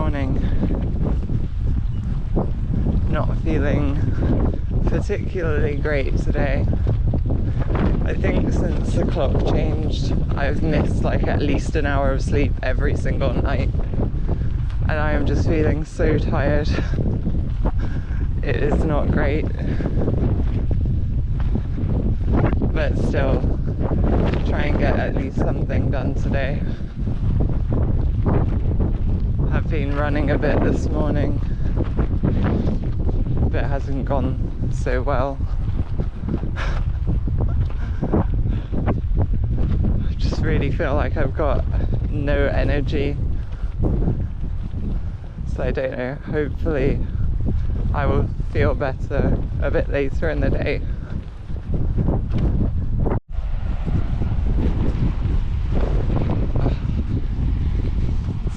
morning. Not feeling particularly great today. I think since the clock changed, I've missed like at least an hour of sleep every single night. And I am just feeling so tired. It is not great. But still, try and get at least something done today. I've been running a bit this morning, but it hasn't gone so well. I just really feel like I've got no energy. So I don't know, hopefully I will feel better a bit later in the day.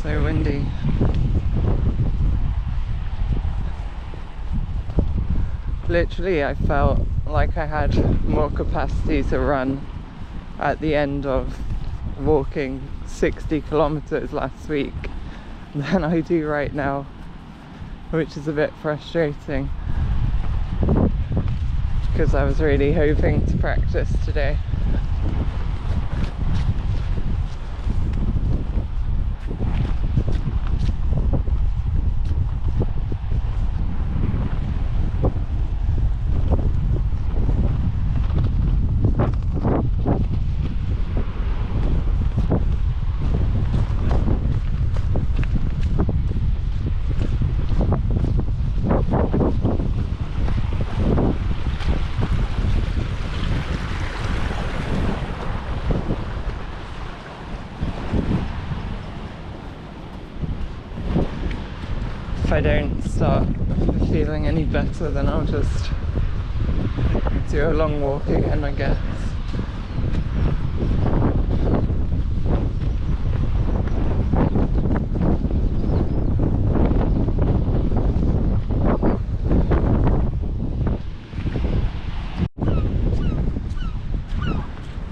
So windy. Literally, I felt like I had more capacity to run at the end of walking 60 kilometers last week than I do right now, which is a bit frustrating because I was really hoping to practice today. If I don't start feeling any better, then I'll just do a long walk again, I guess.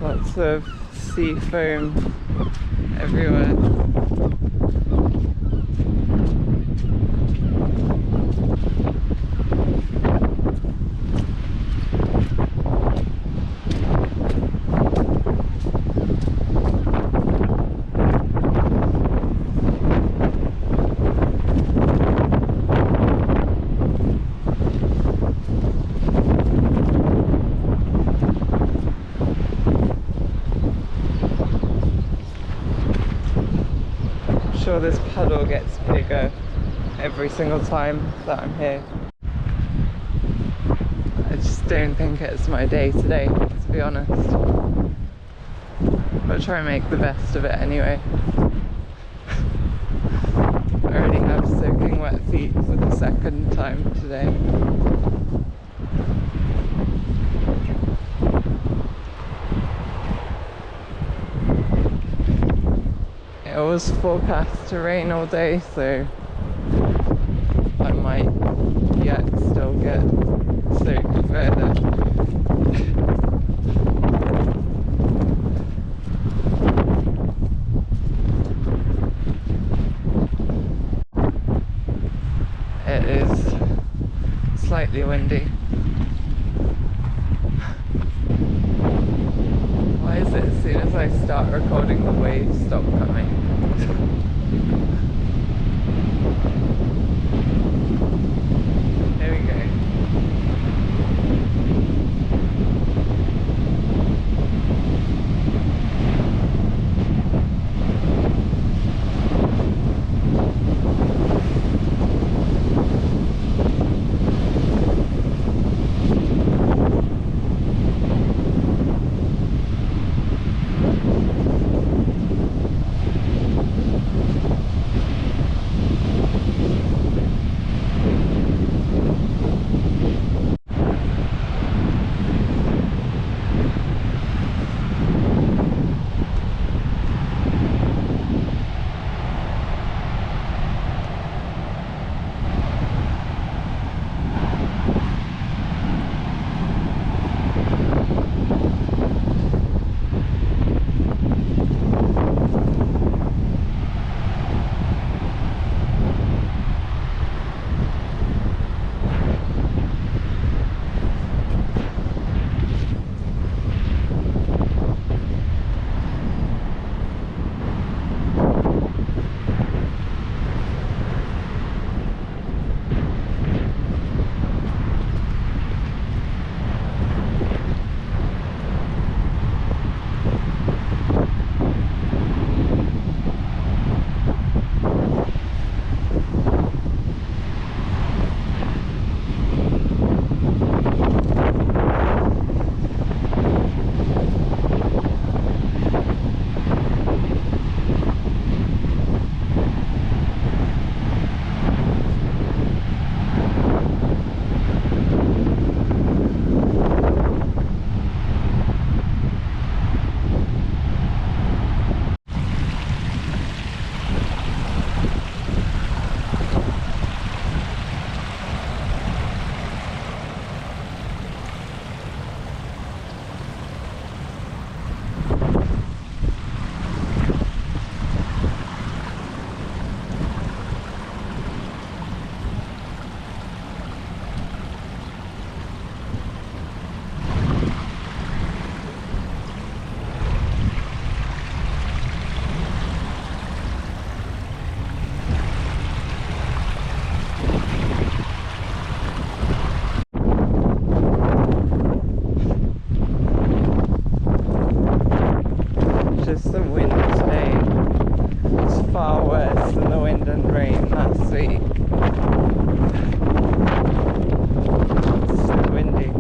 Lots of sea foam everywhere. Sure, this puddle gets bigger every single time that I'm here. I just don't think it's my day today, to be honest. I'll try and make the best of it anyway. I already have soaking wet feet for the second time today. It was forecast to rain all day, so I might yet still get soaked further. It is slightly windy. Why is it as soon as I start recording the waves stop coming? There we go. rain last week. It's so windy.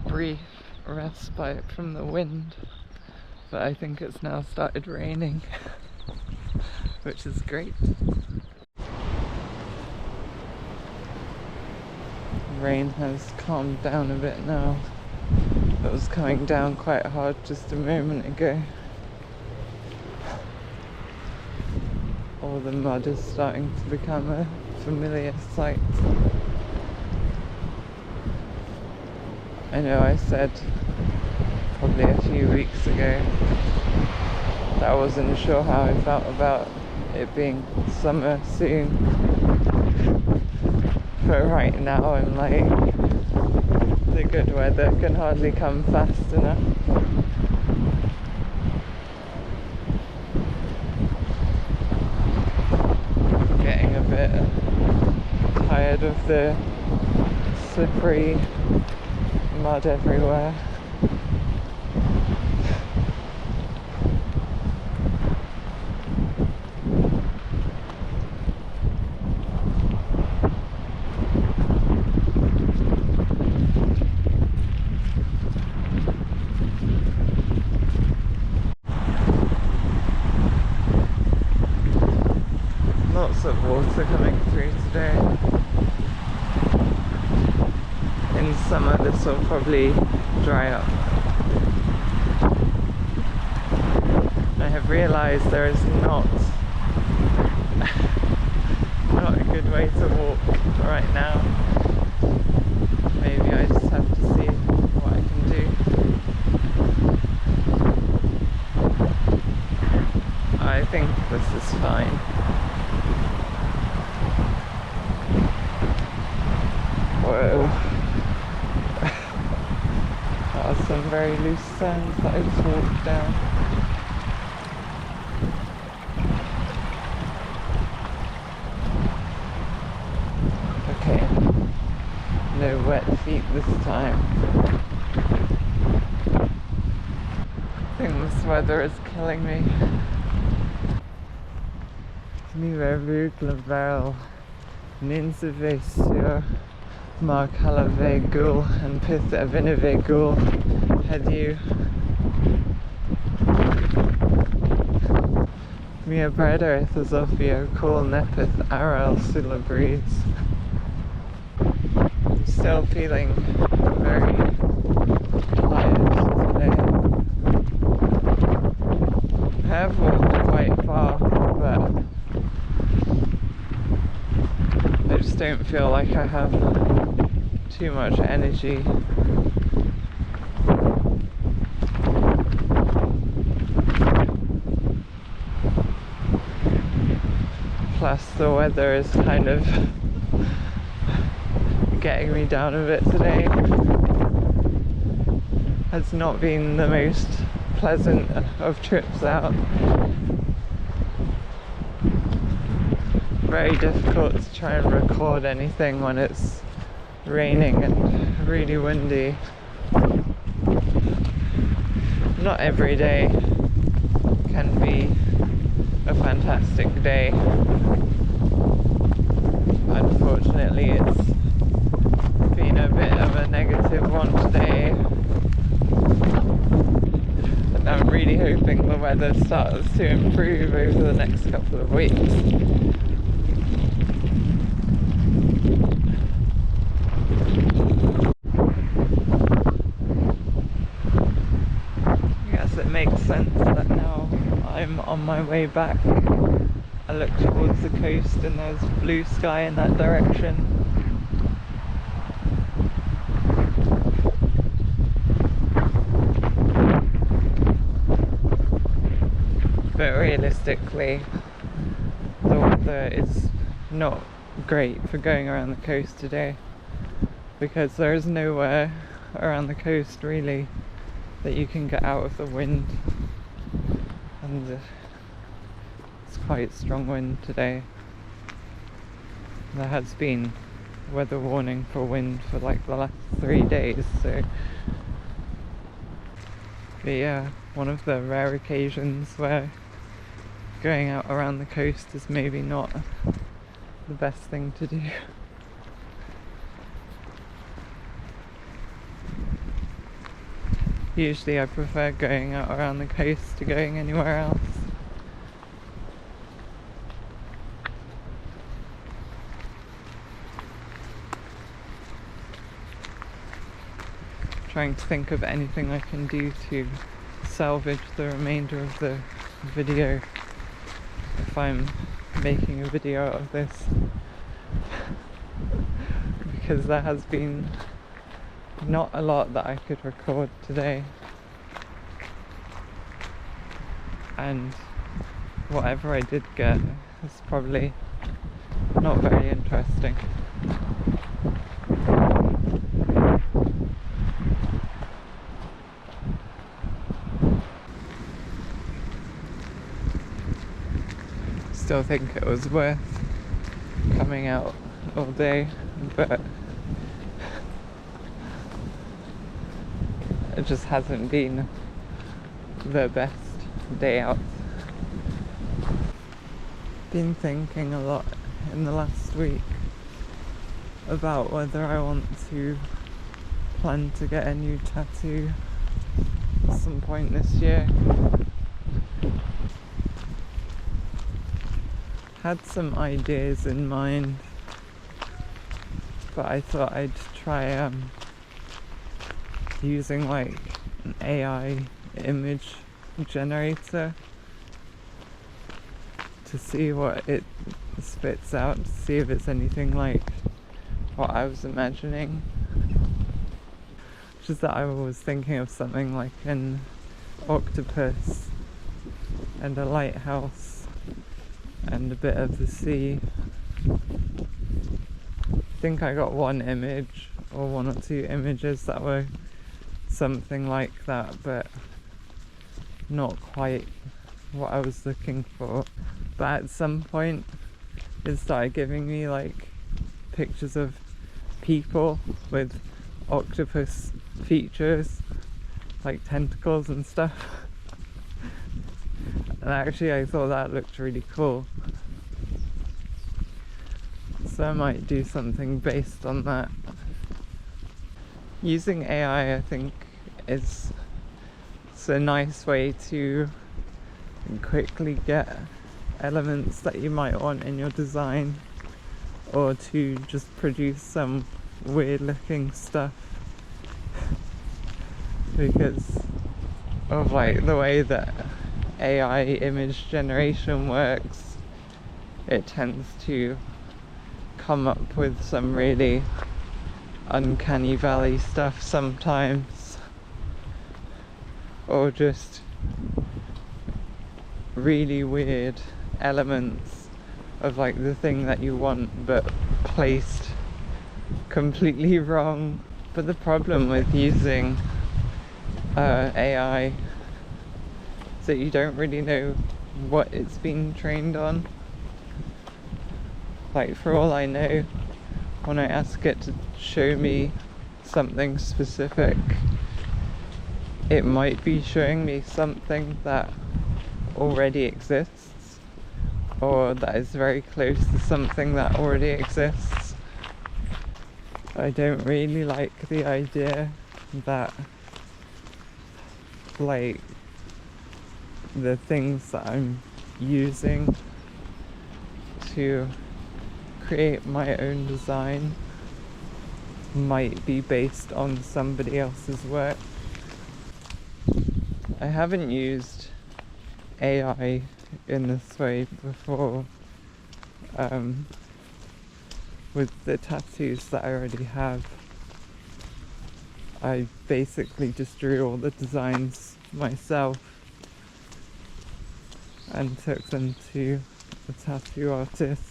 Brief respite from the wind, but I think it's now started raining, which is great. Rain has calmed down a bit now. It was coming down quite hard just a moment ago. All the mud is starting to become a familiar sight. I know I said probably a few weeks ago that I wasn't sure how I felt about it being summer soon, but right now I'm like, the good weather can hardly come fast enough. Getting a bit tired of the slippery mud everywhere. Lots of water coming through today. In summer this will probably dry up. I have realised there is not a good way to walk right now. Maybe I just have to see what I can do. I think this is fine. Whoa. That was some very loose sands that I just walked down. Okay, no wet feet this time. I think this weather is killing me. Mirez-vous Glavel, Ninsevé sur Marcalave Gul and Pith Avinave Gul Hediu. Mia Breder Ethosofia Cool Nepith Aral Sula Breeze. I'm still feeling very tired today. I have walked quite far, but I just don't feel like I have too much energy. Plus the weather is kind of getting me down a bit today. Has not been the most pleasant of trips out. Very difficult to try and record anything when it's raining and really windy. Not every day can be a fantastic day. Unfortunately, it's been a bit of a negative one today. And I'm really hoping the weather starts to improve over the next couple of weeks. guess it makes sense that now I'm on my way back. I look towards the coast and there's blue sky in that direction. But realistically, the weather is not great for going around the coast today, because there is nowhere around the coast really that you can get out of the wind, and it's quite strong wind today. There has been weather warning for wind for like the last 3 days, so but yeah, one of the rare occasions where going out around the coast is maybe not the best thing to do. Usually I prefer going out around the coast to going anywhere else. Trying to think of anything I can do to salvage the remainder of the video if I'm making a video out of this, because there has been not a lot that I could record today, and whatever I did get is probably not very interesting. Still think it was worth coming out all day, but it just hasn't been the best day out. Been thinking a lot in the last week about whether I want to plan to get a new tattoo at some point this year. Had some ideas in mind, but I thought I'd try using like an AI image generator to see what it spits out, to see if it's anything like what I was imagining. Just that I was thinking of something like an octopus and a lighthouse and a bit of the sea. I think I got one image or one or two images that were something like that, but not quite what I was looking for. But at some point it started giving me like pictures of people with octopus features, like tentacles and stuff. And actually I thought that looked really cool, so I might do something based on that. Using AI, I think, is a nice way to quickly get elements that you might want in your design, or to just produce some weird looking stuff because of like the way that AI image generation works. It tends to come up with some really uncanny valley stuff sometimes, or just really weird elements of like the thing that you want but placed completely wrong. But the problem with using AI is that you don't really know what it's been trained on. Like, for all I know, when I ask it to show me something specific, it might be showing me something that already exists, or that is very close to something that already exists. I don't really like the idea that like the things that I'm using to create my own design might be based on somebody else's work. I haven't used AI in this way before. With the tattoos that I already have, I basically just drew all the designs myself and took them to a tattoo artist.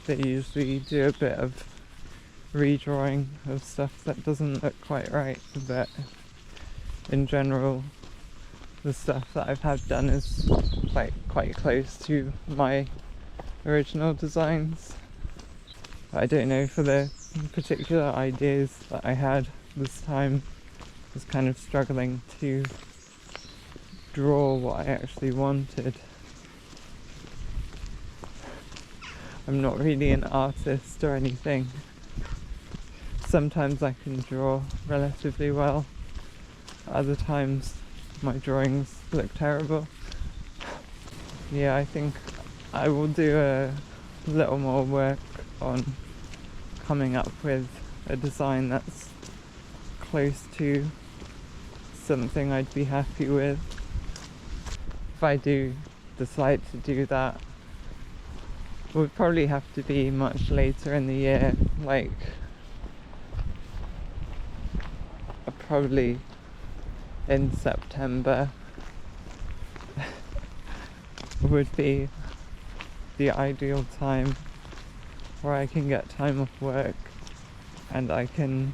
They usually do a bit of redrawing of stuff that doesn't look quite right, but in general the stuff that I've had done is quite close to my original designs. I don't know, for the particular ideas that I had this time, I was kind of struggling to draw what I actually wanted. I'm not really an artist or anything. Sometimes I can draw relatively well, other times my drawings look terrible. Yeah, I think I will do a little more work on coming up with a design that's close to something I'd be happy with. If I do decide to do that, it would probably have to be much later in the year, like probably in September would be the ideal time where I can get time off work and I can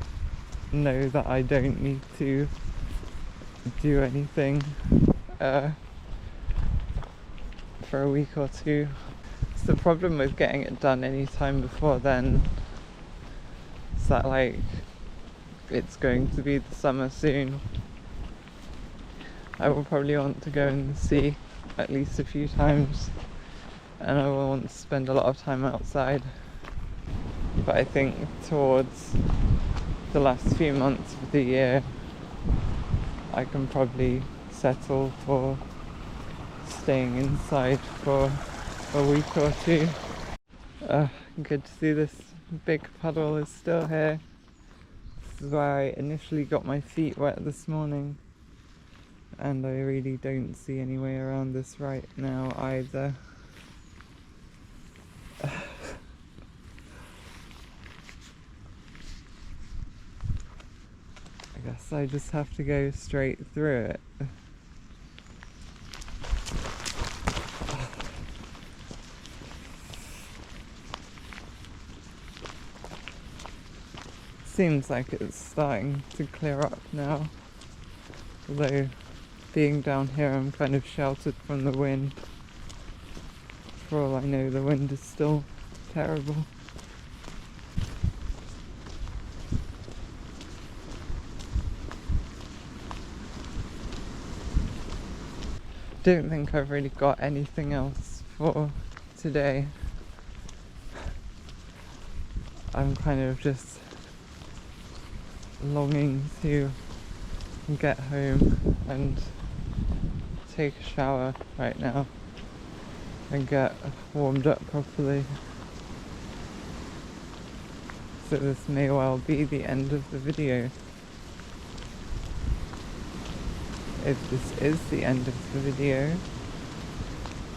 know that I don't need to do anything for a week or two. It's the problem with getting it done any time before then, is that like it's going to be the summer soon. I will probably want to go in the sea at least a few times, and I will want to spend a lot of time outside. But I think towards the last few months of the year, I can probably settle for staying inside for a week or two. Good to see this big puddle is still here. This is where I initially got my feet wet this morning, and I really don't see any way around this right now either. I guess I just have to go straight through it. Seems like it's starting to clear up now, although being down here I'm kind of sheltered from the wind. For all I know, the wind is still terrible. Don't think I've really got anything else for today. I'm kind of just longing to get home and take a shower right now and get warmed up properly. So this may well be the end of the video. If this is the end of the video,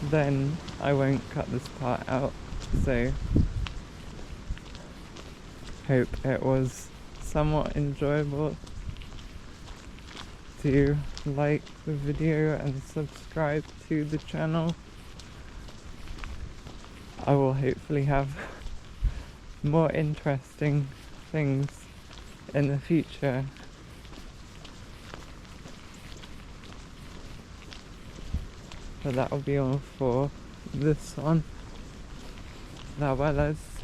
then I won't cut this part out. So hope it was somewhat enjoyable to like the video and subscribe to the channel. I will hopefully have more interesting things in the future. But that will be all for this one. La Wallace.